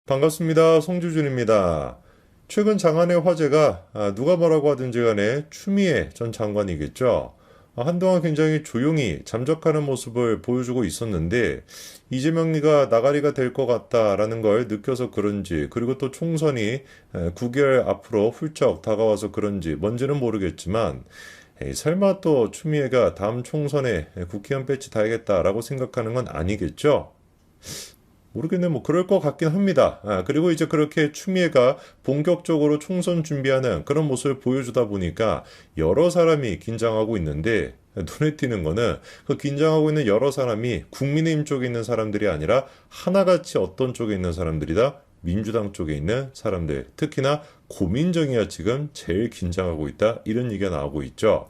반갑습니다. 송주준입니다. 최근 장안의 화제가 누가 뭐라고 하든지 간에 추미애 전 장관이겠죠. 한동안 굉장히 조용히 잠적하는 모습을 보여주고 있었는데 이재명리가 나가리가 될 것 같다라는 걸 느껴서 그런지 그리고 또 총선이 9개월 앞으로 훌쩍 다가와서 그런지 뭔지는 모르겠지만 에이, 설마 또 추미애가 다음 총선에 국회의원 배치 달겠다라고 생각하는 건 아니겠죠? 모르겠네. 뭐 그럴 것 같긴 합니다. 그리고 이제 그렇게 추미애가 본격적으로 총선 준비하는 그런 모습을 보여주다 보니까 여러 사람이 긴장하고 있는데 눈에 띄는 거는 그 긴장하고 있는 여러 사람이 국민의힘 쪽에 있는 사람들이 아니라 하나같이 어떤 쪽에 있는 사람들이다? 민주당 쪽에 있는 사람들. 특히나 고민정이야 지금 제일 긴장하고 있다. 이런 얘기가 나오고 있죠.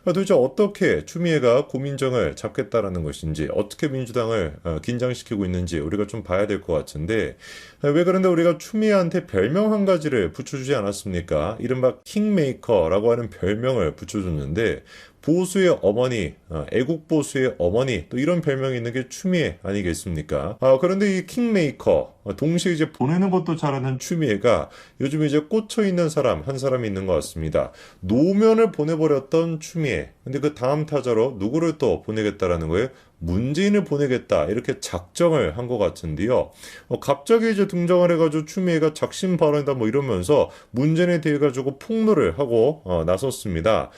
도대체 어떻게 추미애가 고민정을 잡겠다라는 것인지 어떻게 민주당을 긴장시키고 있는지 우리가 좀 봐야 될 것 같은데 왜 그런데 우리가 추미애한테 별명 한 가지를 붙여주지 않았습니까? 이른바 킹메이커라고 하는 별명을 붙여줬는데 보수의 어머니, 애국 보수의 어머니 또 이런 별명이 있는 게 추미애 아니겠습니까? 그런데 이 킹메이커 동시에 이제 보내는 것도 잘하는 추미애가 요즘 이제 꽂혀 있는 사람 한 사람이 있는 것 같습니다. 노면을 보내버렸던 추미애. 근데 그 다음 타자로 누구를 또 보내겠다라는 거예요? 문재인을 보내겠다 이렇게 작정을 한 것 같은데요. 갑자기 이제 등장을 해가지고 추미애가 작심 발언이다 뭐 이러면서 문재인에 대해 가지고 폭로를 하고 나섰습니다.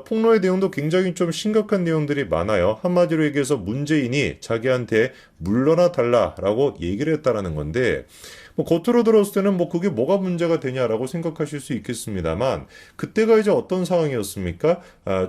폭로의 내용도 굉장히 좀 심각한 내용들이 많아요. 한마디로 얘기해서 문재인이 자기한테 물러나 달라라고 얘기를 했다라는 건데 뭐 겉으로 들었을 때는 뭐 그게 뭐가 문제가 되냐라고 생각하실 수 있겠습니다만 그때가 이제 어떤 상황이었습니까?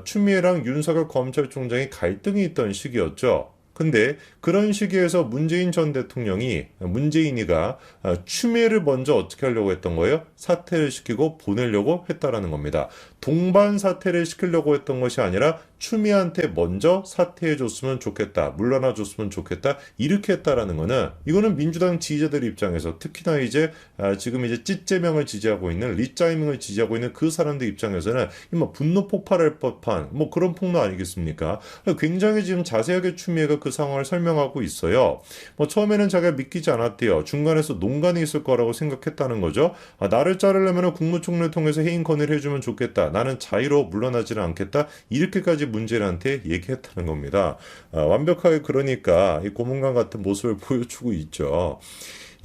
추미애랑 윤석열 검찰총장이 갈등이 있던 시기였죠. 근데 그런 시기에서 문재인 전 대통령이 문재인이가 추미애를 먼저 어떻게 하려고 했던 거예요? 사퇴를 시키고 보내려고 했다라는 겁니다. 동반 사퇴를 시키려고 했던 것이 아니라 추미애한테 먼저 사퇴해 줬으면 좋겠다. 물러나 줬으면 좋겠다. 이렇게 했다라는 거는 이거는 민주당 지지자들 입장에서 특히나 이제 지금 이제 찌재명을 지지하고 있는 리짜이밍을 지지하고 있는 그 사람들 입장에서는 뭐 분노 폭발할 법한 뭐 그런 폭로 아니겠습니까? 굉장히 지금 자세하게 추미애가 그 상황을 설명하고 있어요. 뭐 처음에는 자기가 믿기지 않았대요. 중간에서 농간이 있을 거라고 생각했다는 거죠. 나를 자르려면 국무총리를 통해서 해임 건의를 해주면 좋겠다. 나는 자유로 물러나지는 않겠다. 이렇게까지 문재인한테 얘기했다는 겁니다. 완벽하게 그러니까 이 고문관 같은 모습을 보여주고 있죠.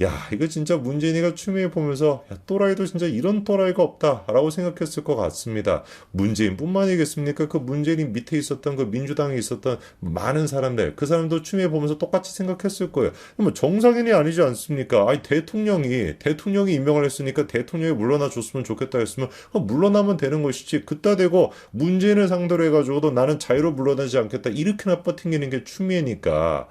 야, 이거 진짜 문재인이가 추미애 보면서 야, 또라이도 진짜 이런 또라이가 없다라고 생각했을 것 같습니다. 문재인뿐만이겠습니까? 그 문재인이 밑에 있었던 그 민주당에 있었던 많은 사람들, 그 사람도 추미애 보면서 똑같이 생각했을 거예요. 뭐 정상인이 아니지 않습니까? 아니 대통령이 임명을 했으니까 대통령이 물러나 줬으면 좋겠다 했으면 물러나면 되는 것이지. 그따 대고 문재인을 상대로 해가지고도 나는 자유로 물러나지 않겠다 이렇게나 뻗팅기는 게 추미애니까.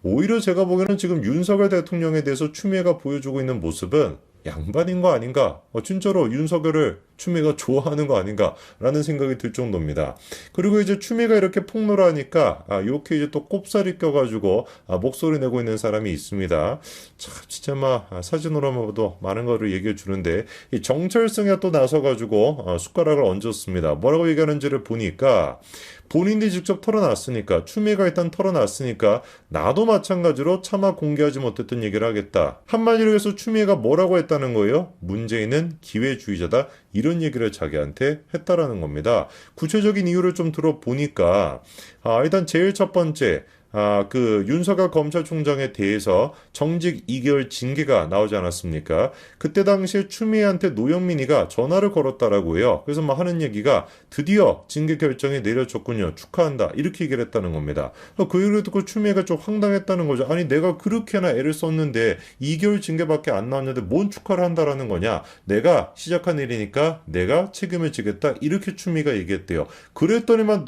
오히려 제가 보기에는 지금 윤석열 대통령에 대해서 추미애가 보여주고 있는 모습은 양반인 거 아닌가? 진짜로 윤석열을 추미애가 좋아하는 거 아닌가라는 생각이 들 정도입니다. 그리고 이제 추미애가 이렇게 폭로를 하니까 이렇게 이제 또 꼽살이 껴가지고 목소리 내고 있는 사람이 있습니다. 참 진짜 막 사진으로만 봐도 많은 거를 얘기해 주는데 이 정철성이 또 나서가지고 숟가락을 얹었습니다. 뭐라고 얘기하는지를 보니까 본인들이 직접 털어놨으니까 추미애가 일단 털어놨으니까 나도 마찬가지로 차마 공개하지 못했던 얘기를 하겠다. 한마디로 해서 추미애가 뭐라고 했다는 거예요? 문재인은 기회주의자다. 이런 얘기를 자기한테 했다라는 겁니다. 구체적인 이유를 좀 들어보니까 일단 제일 첫 번째 그 윤석열 검찰총장에 대해서 정직 2개월 징계가 나오지 않았습니까? 그때 당시에 추미애한테 노영민이가 전화를 걸었다라고 해요. 그래서 막 하는 얘기가 드디어 징계 결정이 내려졌군요. 축하한다. 이렇게 얘기를 했다는 겁니다. 그 얘기를 듣고 추미애가 좀 황당했다는 거죠. 아니 내가 그렇게나 애를 썼는데 2개월 징계밖에 안 나왔는데 뭔 축하를 한다라는 거냐. 내가 시작한 일이니까 내가 책임을 지겠다. 이렇게 추미애가 얘기했대요. 그랬더니만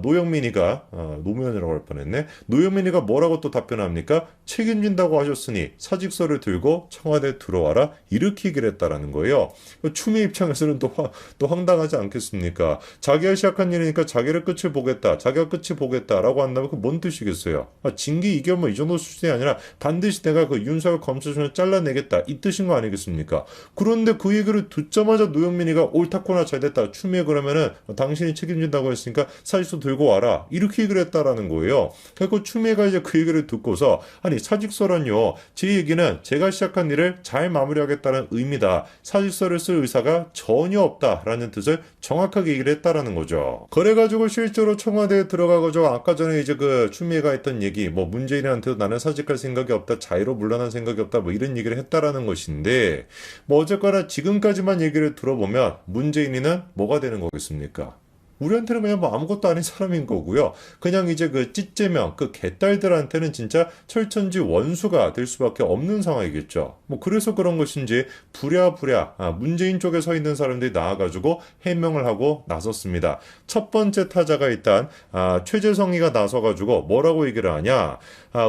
노영민이가 노무현이라고 할 뻔했네. 노영민이가 뭐라고 또 답변합니까? 책임진다고 하셨으니 사직서를 들고 청와대에 들어와라. 이렇게 얘기를 했다라는 거예요. 추미애 입장에서는 또 황당하지 않겠습니까? 자기가 시작한 일이니까 자기를 끝을 보겠다. 자기가 끝을 보겠다라고 한다면 그 뭔 뜻이겠어요? 징계 2개월 뭐 이 정도 수준이 아니라 반드시 내가 그 윤석열 검찰총장을 잘라내겠다. 이 뜻인 거 아니겠습니까? 그런데 그 얘기를 듣자마자 노영민이가 옳다코나 잘됐다. 추미애 그러면은 당신이 책임진다고 했으니까 사직서 들고 와라. 이렇게 얘기를 했다라는 거예요. 그리고 추미애가 이제 그 얘기를 듣고서 아니 사직서란요. 제 얘기는 제가 시작한 일을 잘 마무리하겠다는 의미다. 사직서를 쓸 의사가 전혀 없다라는 뜻을 정확하게 얘기를 했다라는 거죠. 그래가지고 실제로 청와대에 들어가가지고 아까 전에 이제 그 추미애가 했던 얘기 뭐 문재인한테도 나는 사직할 생각이 없다. 자유로 물러날 생각이 없다. 뭐 이런 얘기를 했다라는 것인데 뭐 어쨌거나 지금까지만 얘기를 들어보면 문재인이는 뭐가 되는 거겠습니까? 우리한테는 그냥 뭐 아무것도 아닌 사람인 거고요. 그냥 이제 그 찌째명, 그 개딸들한테는 진짜 철천지 원수가 될 수밖에 없는 상황이겠죠. 뭐 그래서 그런 것인지 부랴부랴 문재인 쪽에 서 있는 사람들이 나와가지고 해명을 하고 나섰습니다. 첫 번째 타자가 일단 최재성이가 나서가지고 뭐라고 얘기를 하냐.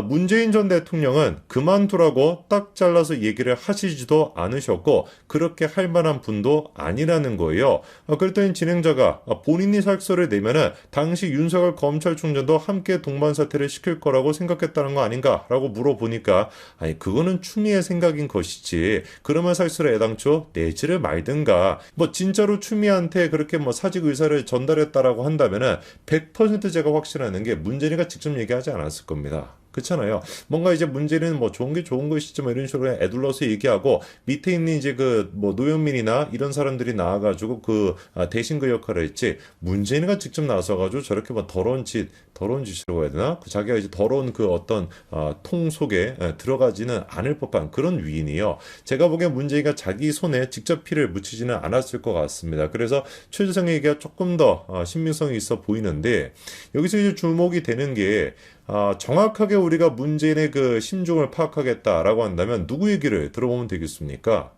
문재인 전 대통령은 그만두라고 딱 잘라서 얘기를 하시지도 않으셨고 그렇게 할 만한 분도 아니라는 거예요. 그랬더니 진행자가 본인이 사직서를 내면은 당시 윤석열 검찰총장도 함께 동반 사퇴를 시킬 거라고 생각했다는 거 아닌가라고 물어보니까 아니 그거는 추미애 생각인 것이지 그러면 사직서를 애당초 내지를 말든가 뭐 진짜로 추미애한테 그렇게 뭐 사직 의사를 전달했다라고 한다면은 100% 제가 확신하는 게 문재인이가 직접 얘기하지 않았을 겁니다. 그렇잖아요. 뭔가 이제 문제는 뭐 좋은 게 좋은 것이지 뭐 이런 식으로 애둘러서 얘기하고 밑에 있는 이제 그 뭐 노영민이나 이런 사람들이 나와가지고 그 대신 그 역할을 했지 문재인이가 직접 나서가지고 저렇게 뭐 더러운 짓이라고 해야 되나? 자기가 이제 더러운 그 어떤 통 속에 들어가지는 않을 법한 그런 위인이요. 제가 보기엔 문재인이가 자기 손에 직접 피를 묻히지는 않았을 것 같습니다. 그래서 최재성의 얘기가 조금 더 신빙성이 있어 보이는데 여기서 이제 주목이 되는 게 정확하게 우리가 문재인의 그 심중을 파악하겠다라고 한다면 누구 얘기를 들어보면 되겠습니까?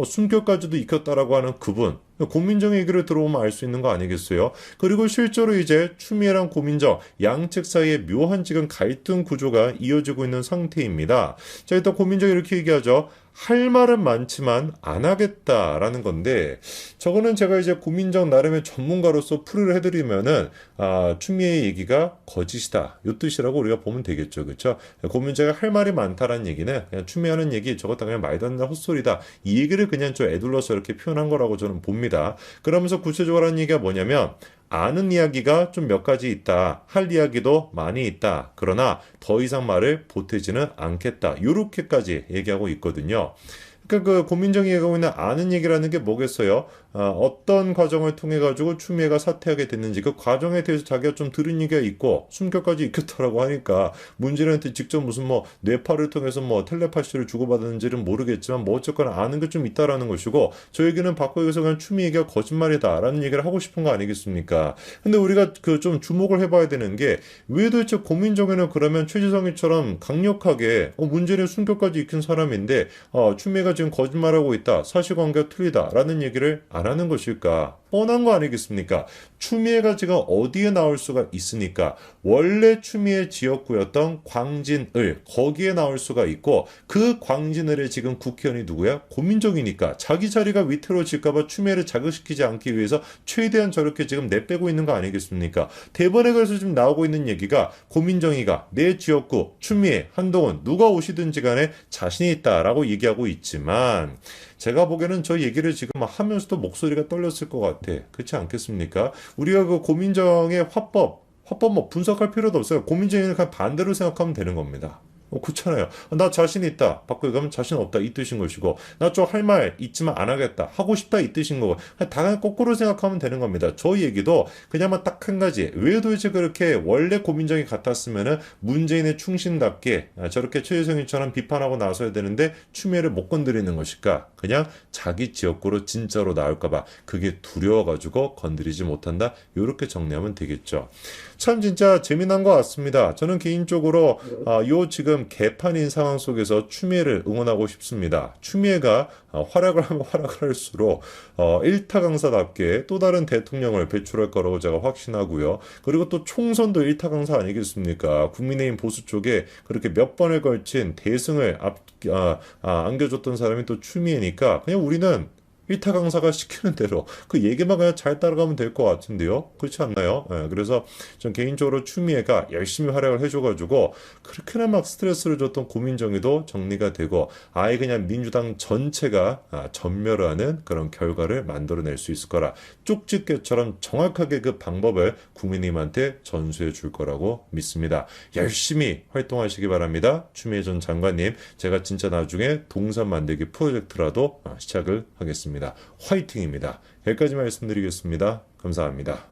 숨결까지도 익혔다라고 하는 그분, 고민정 얘기를 들어보면 알 수 있는 거 아니겠어요? 그리고 실제로 이제 추미애랑 고민정 양측 사이에 묘한 지금 갈등 구조가 이어지고 있는 상태입니다. 자, 일단 고민정이 이렇게 얘기하죠. 할 말은 많지만 안 하겠다라는 건데 저거는 제가 이제 고민정 나름의 전문가로서 풀이를 해드리면은 추미애의 얘기가 거짓이다 요 뜻이라고 우리가 보면 되겠죠. 그렇죠? 고민정이 할 말이 많다라는 얘기는 그냥 추미애하는 얘기 저것 다 그냥 말도 안 되는 헛소리다 이 얘기를 그냥 좀 애둘러서 이렇게 표현한 거라고 저는 봅니다. 그러면서 구체적으로 하는 얘기가 뭐냐면 아는 이야기가 좀 몇 가지 있다. 할 이야기도 많이 있다. 그러나 더 이상 말을 보태지는 않겠다. 요렇게까지 얘기하고 있거든요. 그러니까 그 고민정이 얘기하고 있는 아는 얘기라는 게 뭐겠어요? 어떤 과정을 통해 가지고 추미애가 사퇴하게 됐는지 그 과정에 대해서 자기가 좀 들은 얘기가 있고 숨결까지 익혔다라고 하니까 문재인한테 직접 무슨 뭐 뇌파를 통해서 뭐 텔레파시를 주고받았는지는 모르겠지만 뭐 어쨌거나 아는 게 좀 있다라는 것이고 저 얘기는 바꿔서 그냥 추미애 얘기가 거짓말이다라는 얘기를 하고 싶은 거 아니겠습니까? 근데 우리가 그 좀 주목을 해봐야 되는 게 왜 도대체 고민정에는 그러면 최지성이처럼 강력하게 문재인의 숨결까지 익힌 사람인데 추미애가 지금 거짓말하고 있다 사실관계가 틀리다라는 얘기를 안 하는 것일까? 뻔한 거 아니겠습니까? 추미애가 지금 어디에 나올 수가 있으니까 원래 추미애 지역구였던 광진을 거기에 나올 수가 있고 그 광진을에 지금 국회의원이 누구야? 고민정이니까 자기 자리가 위태로워질까봐 추미애를 자극시키지 않기 위해서 최대한 저렇게 지금 내빼고 있는 거 아니겠습니까? 대번에 그래서 지금 나오고 있는 얘기가 고민정이가 내 지역구 추미애 한동훈 누가 오시든지 간에 자신이 있다라고 얘기하고 있지만 제가 보기에는 저 얘기를 지금 하면서도 목소리가 떨렸을 것 같아. 그렇지 않겠습니까? 우리가 그 고민정의 화법 뭐 분석할 필요도 없어요. 고민정에는 그냥 반대로 생각하면 되는 겁니다. 그렇잖아요. 나 자신 있다. 바꿔 가면 자신 없다. 이 뜻인 것이고 나 좀 할 말 있지만 안 하겠다. 하고 싶다. 이 뜻인 거고 다 그냥 거꾸로 생각하면 되는 겁니다. 저 얘기도 그냥만 딱 한 가지. 왜 도대체 그렇게 원래 고민정이 같았으면은 문재인의 충신답게 저렇게 최재성이처럼 비판하고 나서야 되는데 추미애를 못 건드리는 것일까? 그냥 자기 지역구로 진짜로 나올까봐 그게 두려워가지고 건드리지 못한다. 이렇게 정리하면 되겠죠. 참 진짜 재미난 것 같습니다. 저는 개인적으로 요 지금 개판인 상황 속에서 추미애를 응원하고 싶습니다. 추미애가 활약을 하면 활약할수록 일타 강사답게 또 다른 대통령을 배출할 거라고 제가 확신하고요. 그리고 또 총선도 일타 강사 아니겠습니까? 국민의힘 보수 쪽에 그렇게 몇 번에 걸친 대승을 안겨줬던 사람이 또 추미애니까 그냥 우리는 일타 강사가 시키는 대로 그 얘기만 그냥 잘 따라가면 될 것 같은데요. 그렇지 않나요? 예, 그래서 전 개인적으로 추미애가 열심히 활약을 해줘가지고 그렇게나 막 스트레스를 줬던 고민정의도 정리가 되고 아예 그냥 민주당 전체가 전멸하는 그런 결과를 만들어낼 수 있을 거라 쪽집게처럼 정확하게 그 방법을 국민님한테 전수해 줄 거라고 믿습니다. 열심히 활동하시기 바랍니다. 추미애 전 장관님, 제가 진짜 나중에 동선 만들기 프로젝트라도 시작을 하겠습니다. 화이팅입니다. 여기까지 말씀드리겠습니다. 감사합니다.